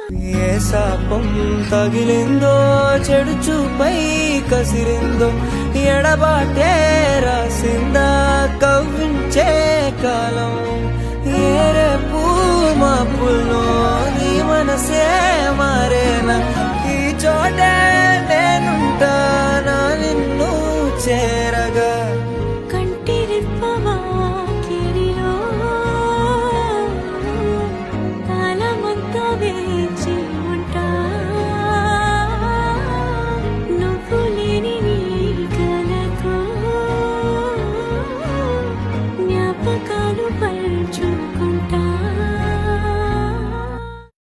ఏ శాపం తగిలిందో చెడు చూపై కసిరిందో ఎడబాటే రాసిందా కవ్వించే కాలం ఏ రేపు మాపుల్లో నీ మనసే మారేనా ఈ చోటే నేనుంటానా నిన్ను చేరగా